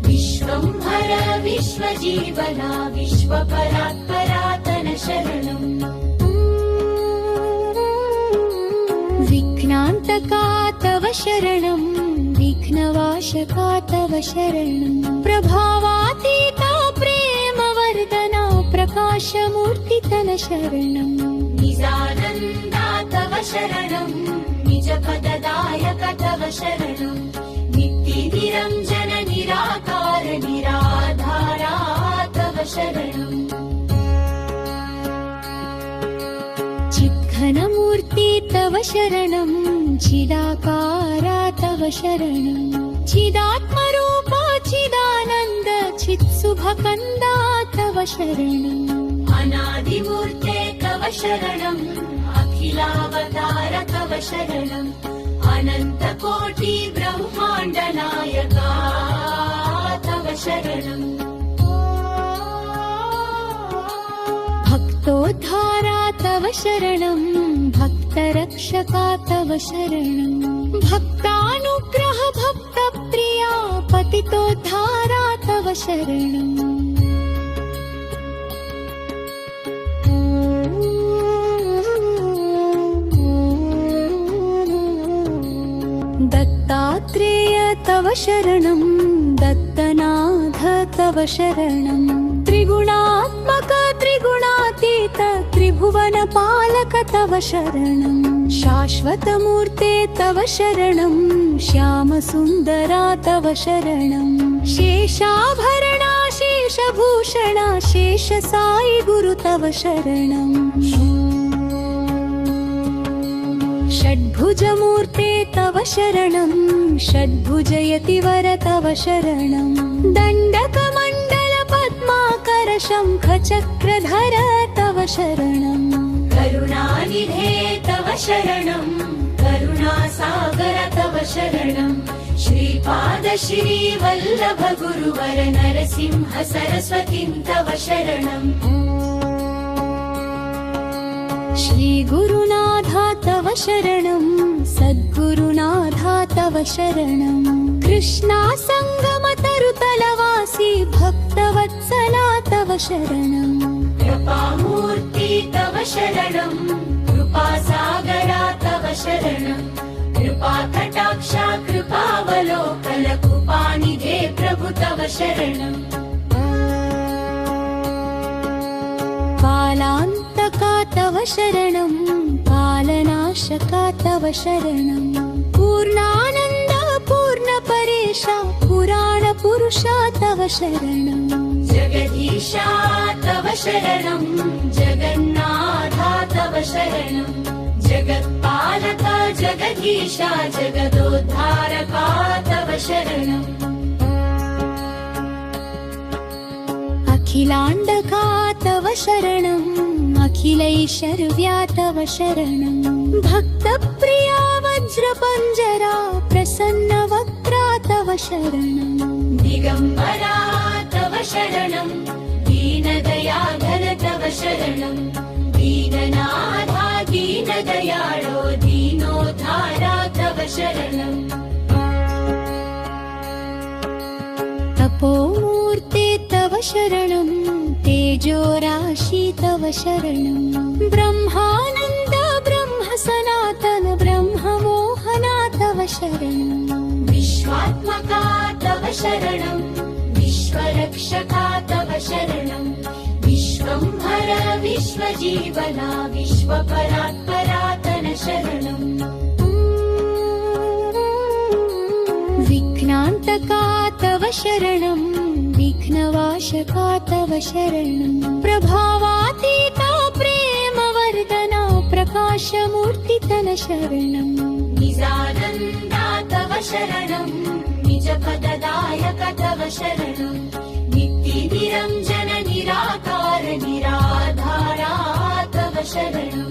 [SPEAKER 2] विश्वम्भर विश्वजीवना विश्वपरात्परातन शरणम्
[SPEAKER 1] विघ्नान्तका तव शरणं विघ्नवाशका तव शरणं प्रभावातीता प्रेमवर्धना प्रकाशमूर्तितन शरणं
[SPEAKER 2] निजानन्दा तव शरणम् निजपददायक तव शरणम् नित्यनिरञ्जन निराकार निराधारा तव शरणम्
[SPEAKER 1] चिद्घनमूर्ति तव शरणं चिदाकारा तव शरणं चिदात्मरूपा चिदानन्द चित्सुभकन्दा तव शरणम्
[SPEAKER 2] अनादिमूर्ते तव शरणम् अखिलावतार तव शरणम् अनन्तकोटि ब्रह्माण्डनायका तव शरणम्
[SPEAKER 1] भक्तोद्धारा तव शरणं भक्तरक्षका तव शरणं भक्तानुग्रह भक्तप्रिया पतितोद्धारा तव शरणम् दत्तात्रेय तव शरणं दत्तनाथ तव शरणं त्रिगुणात्मक त्रिगुणातीत त्रिभुवनपालक तव शरणं शाश्वतमूर्ते तव शरणं श्यामसुन्दरा तव शरणं शेषाभरणा शेषभूषणा शेष साई गुरु तव शरणम् षड्भुजमूर्ते तव शरणं षड्भुजयतिवर तव शरणं दण्डकमण्डल पद्माकर शङ्खचक्रधर तव शरणं
[SPEAKER 2] करुणानिधे तव शरणं करुणासागर तव शरणं श्रीपाद श्रीवल्लभ गुरुवर नरसिंह सरस्वतीं तव शरणम् श्रीगुरुनाथा तव शरणं सद्गुरुनाथा तव शरणं कृष्णा सङ्गमतरुतलवासी भक्तवत्सला तव शरणं कृपामूर्ति तव शरणं कृपासागरा तव शरणं कृपाकटाक्षा कृपावलोकन कृपानिधे प्रभु तव शरणम् कालान्तका तव शरणं कालनाशका तव शरणं पूर्णानन्द पूर्णपरेशा पुराणपुरुषा तव शरणं जगदीशा तव शरणं जगन्नाथा तव शरणं जगत्पालका जगदीशा जगदोद्धारका तव शरणम् अखिलाण्डका तव शरणम् अखिलैश्वर्या तव शरणं भक्तप्रिया वज्रपञ्जरा प्रसन्नवक्त्रा तव शरणं दिगम्बरा तव शरणं दीनदयाधर तव शरणं दीननाथा दीनदयाळो दीनोद्धारा तव शरणम् तपोमूर्ते तव शरणं तेजोराशि तव शरणं ब्रह्मानन्द ब्रह्म सनातन ब्रह्ममोहना तव शरणं विश्वात्मका तव शरणं विश्वरक्षका तव शरणं विश्वम्भर विश्वजीवना विश्वपरात्परातन शरणम् विघ्नान्तका तव शरणं विघ्नवाशका तव शरणं प्रभावातीता प्रेमवर्धना प्रकाशमूर्तितन शरणं निजानन्दा तव शरणं निजपददायक तव शरणं नित्यनिरञ्जन निराकार निराधारा तव शरणम्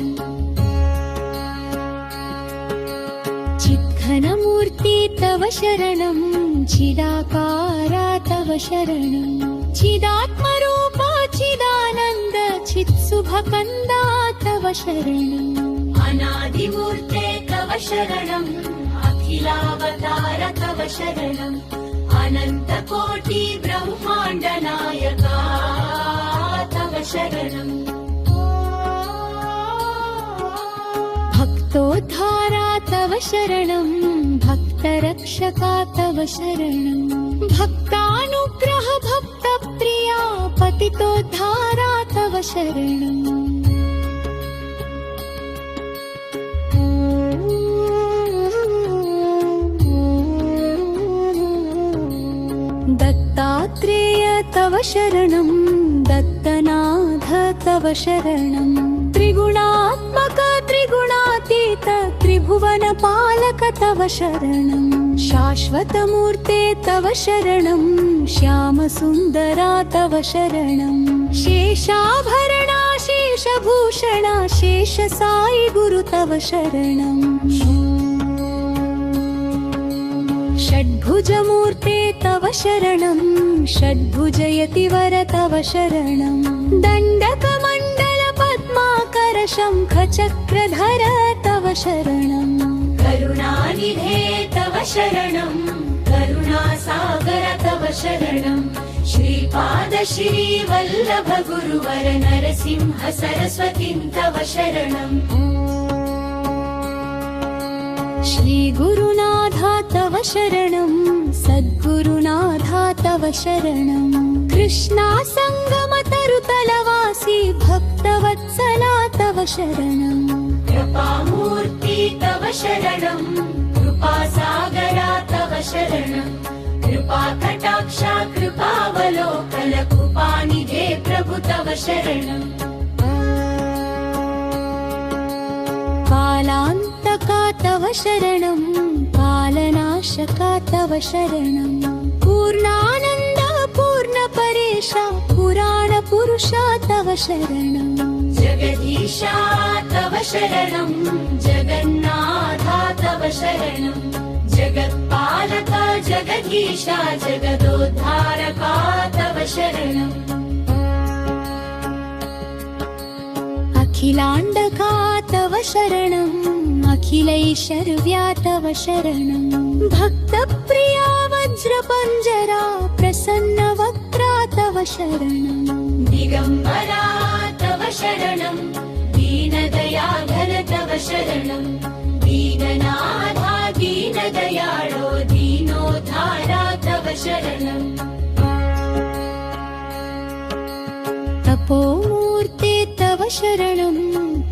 [SPEAKER 2] चिद्घनमूर्ति तव शरणं चिदाकारा तव शरणं चिदात्मरूपा चिदानन्द चित्सुभकन्दा तव शरणम् अनादिमूर्ते तव शरणम् अखिलावतार तव शरणम् अनन्तकोटि ब्रह्माण्ड नायका तव शरणम् भक्तोद्धारा तव शरणं भक्तरक्षका तव शरणं भक्तानुग्रह भक्तप्रिया पतितोद्धारा तव शरणम् दत्तात्रेय तव शरणं दत्तनाथ तव शरणं त्रिगुणात्मक त्रिगुणातीत त्रिभुवनपालक तव शरणं शाश्वतमूर्ते तव शरणं श्यामसुन्दरा तव शरणं शेषाभरणा शेषभूषणा शेष साई गुरु तव शरणं षड्भुजमूर्ते तव शरणं षड्भुजयतिवर तव शरणं दण्डकमण्डल पद्माकर शङ्खचक्रधर तव शरणं करुणानिधे तव शरणं करुणासागर तव शरणं श्रीपाद श्रीवल्लभ गुरुवर नरसिंह सरस्वतीं तव शरणम् श्रीगुरुनाथा तव शरणं सद्गुरुनाथा तव शरणं कृष्णा सङ्गमतरुतलवासी भक्तवत्सला तव शरणं कृपामूर्ति तव शरणं कृपासागरा तव शरणं कृपाकटाक्षा कृपा कृपावलोकन कृपानिधे प्रभु तव शरणम् कालान्तका तव शरणम् कालनाशका तव शरणम् पूर्णानन्द पूर्णपरेशा पुराणपुरुषा तव शरणम् जगदीशा तव शरणम् जगन्नाथा तव शरणम् जगत्पालका जगदीशा जगदोद्धारका तव शरणम् अखिलाण्डका तव शरणम् अखिलैश्वर्या तव शरणम् भक्तप्रिया वज्रपञ्जरा प्रसन्नवक्त्रा तव शरणम् दिगम्बरा तव शरणम् दीनदयाधर तव शरणम् दीननाथा दीनदयाळो दीनोद्धारा तव शरणम् तपोमूर्ते तव शरणम्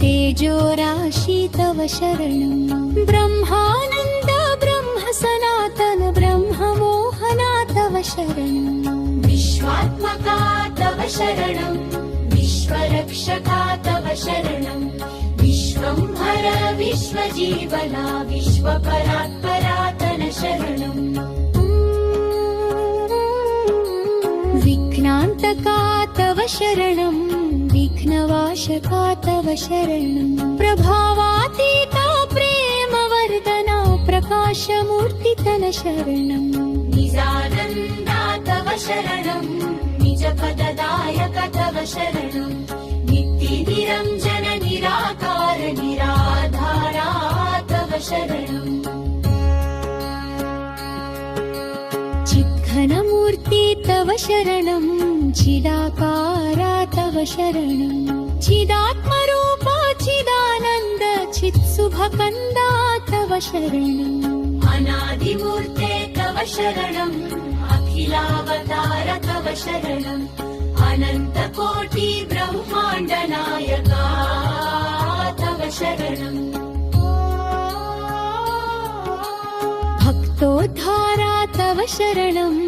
[SPEAKER 2] तेजोराशि तव शरणम् ब्रह्मानन्द ब्रह्म सनातन ब्रह्ममोहना तव शरणम् विश्वात्मका तव शरणम् विश्वरक्षका तव शरणम् विश्वंभर विश्वजीवना विश्वपरात्परातन शरणम् विघ्नान्तका तव शरणम् विघ्नवाशका तव शरणम् प्रभावातीता प्रेमवर्धना प्रकाशमूर्तितन शरणम् निजानन्दा तव शरणम् निजपददायक तव शरणम् नित्यनिरञ्जन निराकार निराधारा तव शरणम् चिद्घनमूर्ति तव शरणम् चिदाकारा तव शरणम् चिदात्मरूपा चिदानन्द चित्सुभकन्दा तव शरणम् अनादिमूर्ते तव शरणम् अखिलावतार तव शरणम् अनन्तकोटि ब्रह्माण्ड नायका तव शरणम् भक्तोद्धारा तव शरणम्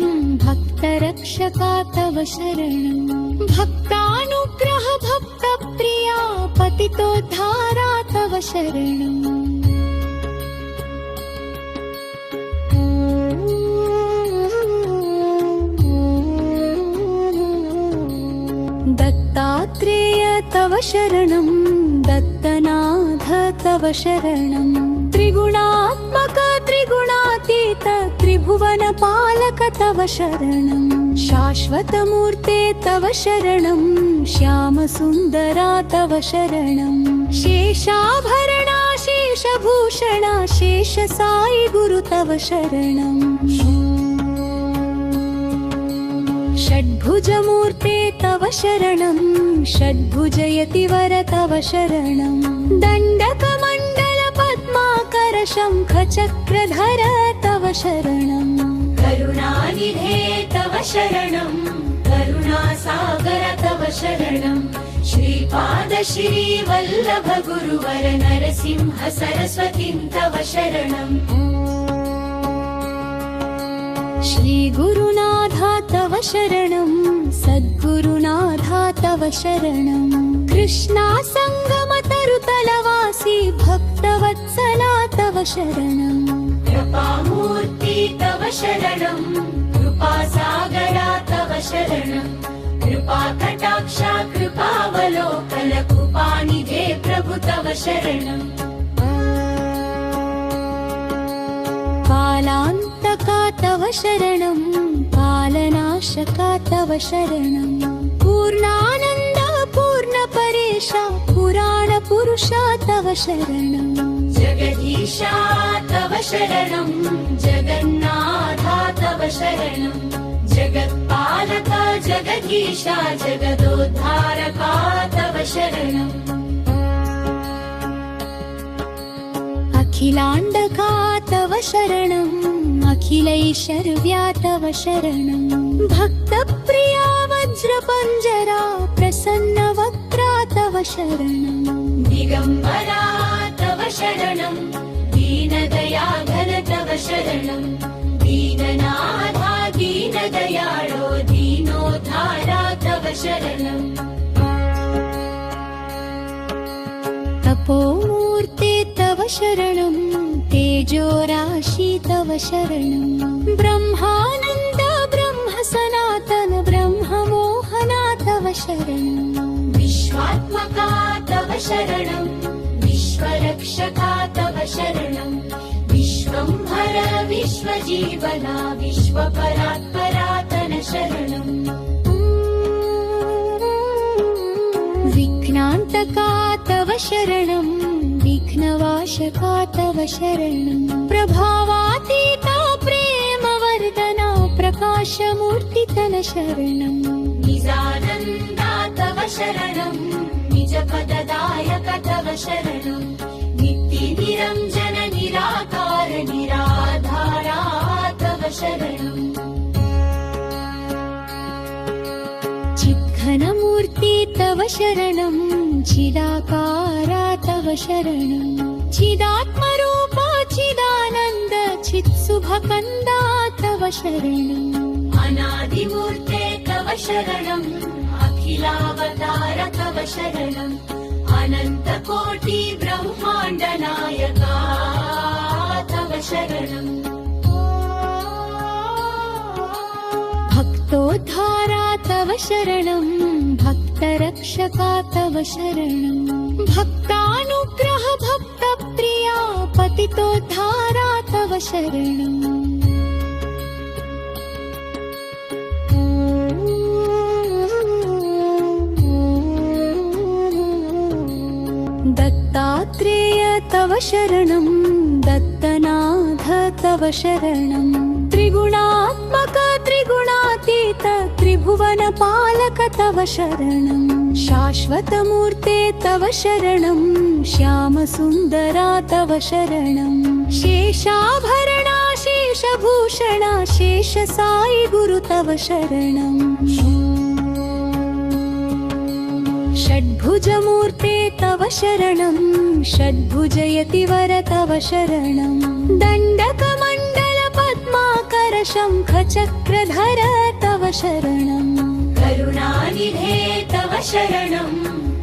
[SPEAKER 2] भक्तरक्षका तव शरणम् भक्तानुग्रह भक्तप्रिया पतितोद्धारा तव शरणम् दत्तात्रेय तव शरणम् दत्तनाथ तव शरणम् त्रिगुणात्मक त्रिगुणातीत त्रिभुवनपालक तव शरणम् शाश्वतमूर्ते तव शरणम् श्यामसुन्दरा तव शरणम् शेषाभरणा शेषभूषणा शेषसाई गुरु तव शरणम् षड्भुजमूर्ते तव शरणम् षड्भुजयतिवर तव शरणम् दण्डकमण्डल पद्माकर शङ्खचक्रधर तव शरणम् करुणानिधे तव शरणम् करुणासागर तव शरणम् श्रीपाद श्रीवल्लभ गुरुवर नरसिंह सरस्वतीं तव शरणम् श्रीगुरुनाथा तव शरणम् सद्गुरुनाथा तव शरणम् कृष्णा संगम तरुतलवासी भक्तवत्सला तव शरणम् कृपामूर्ति तव शरणम् कृपासागरा तव शरणम् कृपाकटाक्षा कृपावलोकन कृपानिधे प्रभु तव शरणम् कालान्तका तव शरणम् कालनाशका तव शरणम् पूर्णानन्द पूर्णपरेशा पुराणपुरुषा तव शरणम् जगदीशा तव शरणम् जगन्नाथा तव शरणम् जगत्पालका जगदीशा जगदोद्धारका तव शरणम् अखिलाण्डका तव शरणम् अखिलैश्वर्या तव शरणम् भक्तप्रिया वज्रपञ्जरा प्रसन्नवक्त्रा तव शरणम् दिगम्बरा तव शरणम् दीनदयाधर तव शरणम् दीननाथा दीनदयाळो दीनोद्धारा तव शरणम् तपोमूर्ते तव शरणम् तेजोराशि तव शरणम् ब्रह्मानन्द ब्रह्म सनातन ब्रह्ममोहना तव शरणम् विश्वात्मका तव शरणम् विश्वरक्षका तव शरणम् विश्वंभर विश्वजीवना विश्वपरात्परातन शरणम् विघ्नान्तका तव शरणम् विघ्नवाशका तव शरणम् प्रभावातीता प्रेमवर्धना प्रकाशमूर्ति तव शरणम् निजानन्दा तव शरणम् निजपददायक तव शरणम् नित्यनिरञ्जन निराकार निराधारा तव शरणम् चिद्घनमूर्ति तव शरणम् चिदाकारा तव शरणम् चिदात्मरूपा चिदानन्द चित्सुभकन्दा तव शरणम् अनादिमूर्ते तव शरणम् अखिलावतार तव शरणम् अनन्तकोटि ब्रह्माण्ड नायका तव शरणम् भक्तोद्धारा तव शरणम् भक्तरक्षका तव शरणम् भक्तानुग्रह भक्तप्रिया पतितोद्धारा तव शरणम् दत्तात्रेय तव शरणम् दत्तनाथ तव शरणम् त्रिगुणात्मक त्रिगुणातीत त्रिभुवनपालक तव शरणम् शाश्वतमूर्ते तव शरणम् श्यामसुन्दरा तव शरणम् शेषाभरणा शेषभूषणा शेषसाई गुरु तव शरणम् षड्भुजमूर्ते तव शरणम् षड्भुजयतिवर तव शरणम् दण्डकमण्डल पद्माकर शङ्खचक्रधर तव शरणम् करुणानिधे तव शरणम्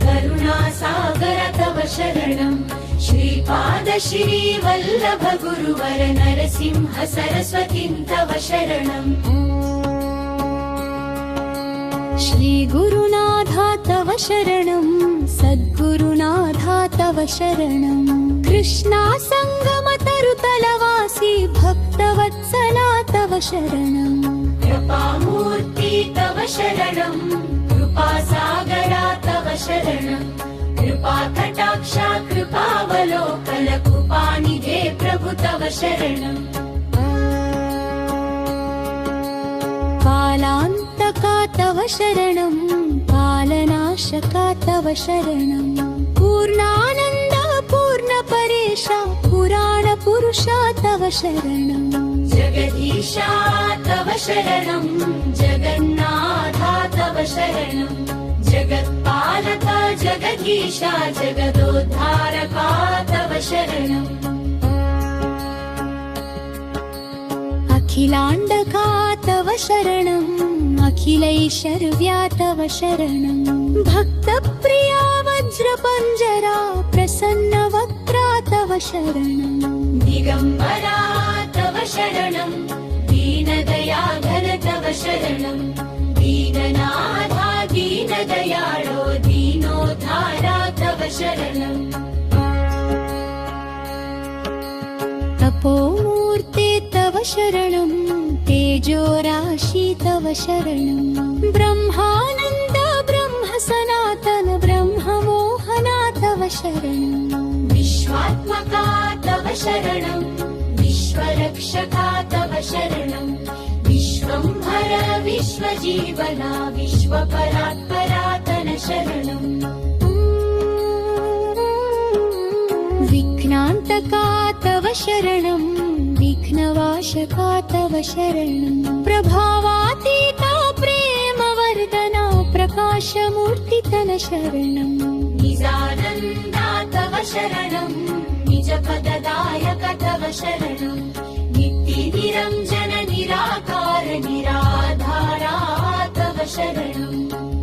[SPEAKER 2] करुणासागर तव शरणम् श्रीपाद श्रीवल्लभ गुरुवर नरसिंह सरस्वतीं तव शरणम् श्रीगुरुनाथा तव शरणम् सद्गुरुनाथा तव शरणम् कृष्णा संगम तरुतलवासी भक्तवत्सला तव शरणम् कृपामूर्ति तव शरणम् कृपासागरा तव शरणम् कृपाकटाक्षा कृपावलोकन कृपानिधे प्रभु तव शरणम् कालान्तका तव शरणम् कालनाशका तव शरणम् पूर्णानन्द पूर्णपरेशा पुराणपुरुषा तव शरणम् जगदीशा तव शरणम् जगन्नाथा तव शरणम् जगत्पालक जगदीशा जगदोद्धारका तव शरणम् अखिलाण्डका तव शरणम् अखिलैश्वर्या तव शरणम् भक्तप्रिया वज्रपञ्जरा प्रसन्नवक्त्रा तव शरणम् दिगम्बरा तव शरणम् दीनदयाघन तव शरणम् दीननाथा दीनदयाळो दीनोद्धारा तव शरणम् तपोमूर्ते तव शरणम् तेजोराशि तव शरणम् ब्रह्मानन्द ब्रह्म सनातन ब्रह्ममोहना तव शरणम् विश्वात्मका तव शरणम् विश्वरक्षका तव शरणम् विश्वंभर विश्वजीवना विश्वपरात्परातन शरणम् विघ्नान्तका तव शरणम् विघ्नवाशका तव शरणम् प्रभावातीता प्रेमवर्धना प्रकाशमूर्ति तव शरणम् निजानन्दा तव शरणम् निजपददायक तव शरणम् नित्यनिरञ्जन